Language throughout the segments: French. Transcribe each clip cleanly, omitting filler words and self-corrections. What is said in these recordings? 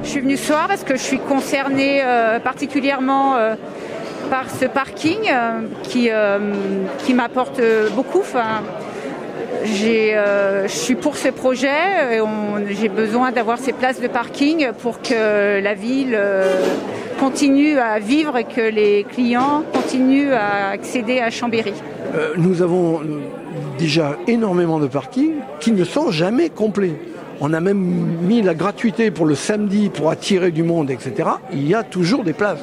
Je suis venue ce soir parce que je suis concernée particulièrement par ce parking qui m'apporte beaucoup. Enfin, je suis pour ce projet. J'ai besoin d'avoir ces places de parking pour que la ville continue à vivre et que les clients continuent à accéder à Chambéry. Nous avons déjà énormément de parkings qui ne sont jamais complets. On a même mis la gratuité pour le samedi pour attirer du monde, etc. Il y a toujours des places.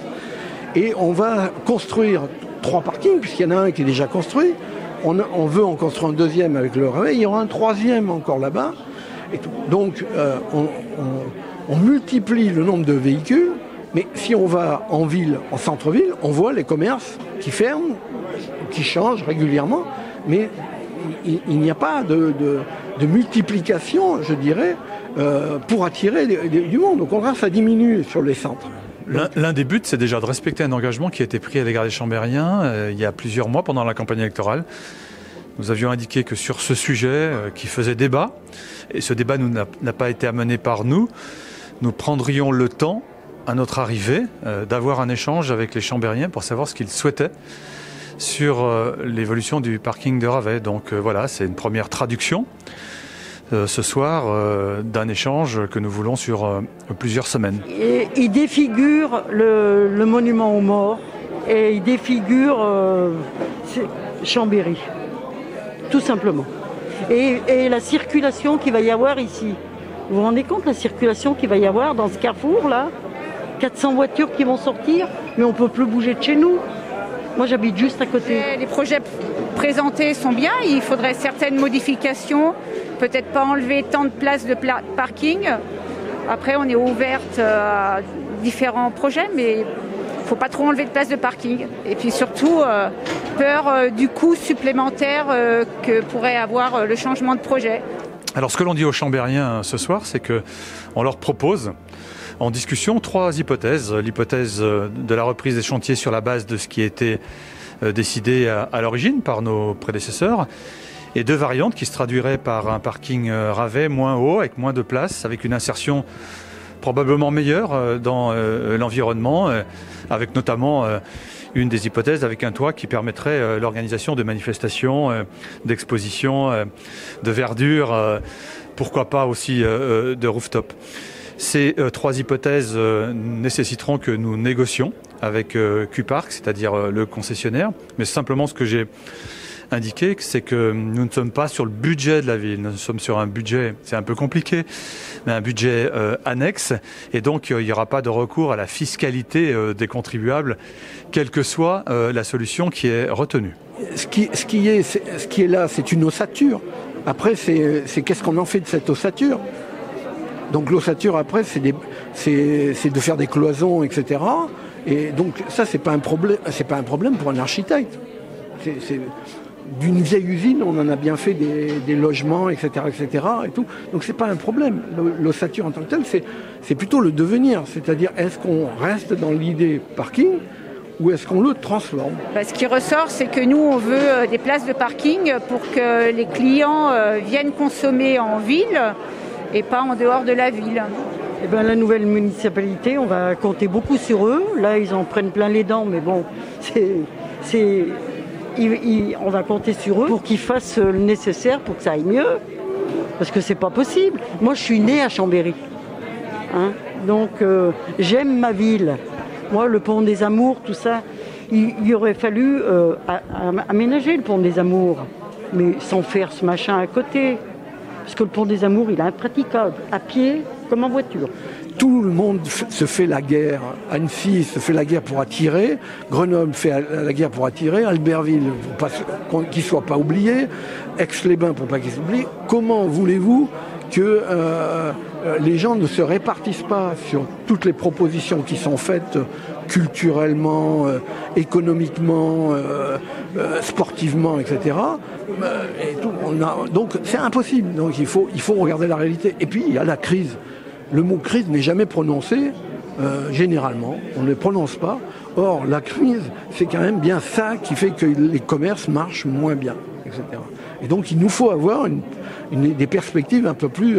Et on va construire 3 parkings, puisqu'il y en a un qui est déjà construit. On veut en construire un deuxième avec le réveil. Il y aura un 3e encore là-bas. Et donc, on multiplie le nombre de véhicules. Mais si on va en ville, en centre-ville, on voit les commerces qui ferment, qui changent régulièrement. Mais il n'y a pas de multiplication, je dirais, pour attirer du monde. Au contraire, ça diminue sur les centres. L'un des buts, c'est déjà de respecter un engagement qui a été pris à l'égard des Chambériens il y a plusieurs mois pendant la campagne électorale. Nous avions indiqué que sur ce sujet qui faisait débat, et ce débat n'a pas été amené par nous prendrions le temps, à notre arrivée, d'avoir un échange avec les Chambériens pour savoir ce qu'ils souhaitaient sur l'évolution du parking de Ravet. Donc voilà, c'est une première traduction ce soir d'un échange que nous voulons sur plusieurs semaines. Et il défigure le monument aux morts et il défigure Chambéry, tout simplement. Et la circulation qu'il va y avoir ici. Vous vous rendez compte la circulation qu'il va y avoir dans ce carrefour-là ? 400 voitures qui vont sortir, mais on ne peut plus bouger de chez nous. Moi, j'habite juste à côté. Les projets présentés sont bien. Il faudrait certaines modifications. Peut-être pas enlever tant de places de parking. Après, on est ouverte à différents projets, mais il ne faut pas trop enlever de places de parking. Et puis surtout, peur du coût supplémentaire que pourrait avoir le changement de projet. Alors, ce que l'on dit aux Chambériens ce soir, c'est qu'on leur propose en discussion 3 hypothèses. L'hypothèse de la reprise des chantiers sur la base de ce qui a été décidé à l'origine par nos prédécesseurs, et 2 variantes qui se traduiraient par un parking Ravet moins haut, avec moins de place, avec une insertion probablement meilleure dans l'environnement, avec notamment une des hypothèses avec un toit qui permettrait l'organisation de manifestations, d'expositions, de verdure, pourquoi pas aussi de rooftop. Ces 3 hypothèses nécessiteront que nous négocions avec Q-Park, c'est-à-dire le concessionnaire. Mais simplement ce que j'ai indiqué, c'est que nous ne sommes pas sur le budget de la ville. Nous sommes sur un budget, c'est un peu compliqué, mais un budget annexe. Et donc, il n'y aura pas de recours à la fiscalité des contribuables, quelle que soit la solution qui est retenue. Ce qui est là, c'est une ossature. Après, c'est qu'est-ce qu'on en fait de cette ossature ? Donc l'ossature après c'est de faire des cloisons, etc. Et donc ça c'est pas un problème pour un architecte. C'est d'une vieille usine, on en a bien fait des logements, etc., etc. et tout. Donc c'est pas un problème. L'ossature en tant que telle, c'est plutôt le devenir. C'est-à-dire est-ce qu'on reste dans l'idée parking ou est-ce qu'on le transforme ? Ce qui ressort, c'est que nous, on veut des places de parking pour que les clients viennent consommer en ville et pas en dehors de la ville. Eh bien, la nouvelle municipalité, on va compter beaucoup sur eux. Là, ils en prennent plein les dents, mais bon, on va compter sur eux pour qu'ils fassent le nécessaire pour que ça aille mieux. Parce que c'est pas possible. Moi, je suis née à Chambéry. Donc, j'aime ma ville. Moi, le pont des Amours, tout ça, il aurait fallu aménager le pont des Amours, mais sans faire ce machin à côté. Parce que le pont des Amours, il est impraticable, à pied comme en voiture. Tout le monde se fait la guerre. Annecy se fait la guerre pour attirer. Grenoble fait la guerre pour attirer. Albertville, pour qu'il ne soit pas oublié. Aix-les-Bains, pour pas qu'il soit oublié. Comment voulez-vous que les gens ne se répartissent pas sur toutes les propositions qui sont faites culturellement, économiquement, sportivement, etc. Et tout, donc c'est impossible. Donc il faut regarder la réalité. Et puis il y a la crise. Le mot crise n'est jamais prononcé, généralement. On ne le prononce pas. Or, la crise, c'est quand même bien ça qui fait que les commerces marchent moins bien, etc. Et donc il nous faut avoir des perspectives un peu plus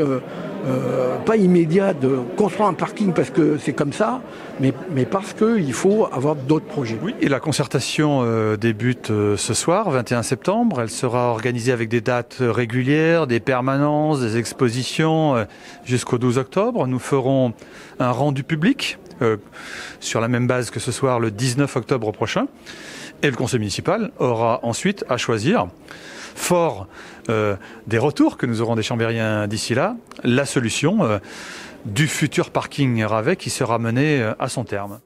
pas immédiat de construire un parking parce que c'est comme ça, mais parce qu'il faut avoir d'autres projets. Oui, et la concertation débute ce soir, 21 septembre. Elle sera organisée avec des dates régulières, des permanences, des expositions jusqu'au 12 octobre. Nous ferons un rendu public sur la même base que ce soir, le 19 octobre prochain. Et le conseil municipal aura ensuite à choisir, fort des retours que nous aurons des Chambériens d'ici là, la solution du futur parking Ravet qui sera mené à son terme.